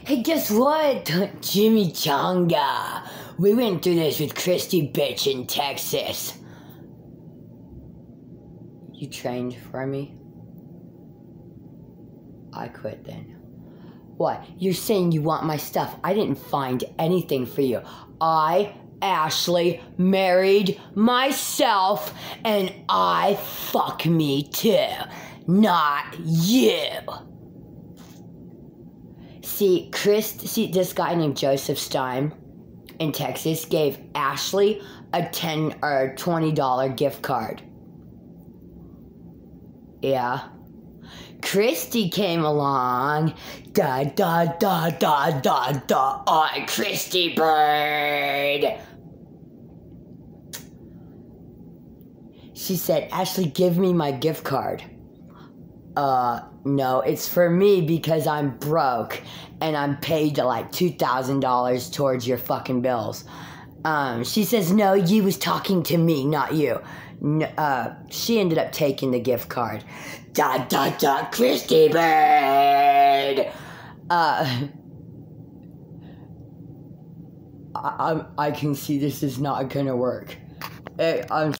Hey, guess what? Jimmy Chonga. We went through this with Kristi bitch in Texas. You trained for me? I quit then. What? You're saying you want my stuff? I didn't find anything for you. I, Ashley, married myself, and I fuck me too. Not you. See, this guy named Joseph Stein in Texas gave Ashley a $10 or $20 gift card. Yeah. Kristi came along. Da da da da da da. I'm Kristi Bird. She said, Ashley, give me my gift card. No, it's for me because I'm broke and I'm paid like $2,000 towards your fucking bills. She says, no, you was talking to me, not you. She ended up taking the gift card. Da da da, Kristi Bird. I can see this is not gonna work. I'm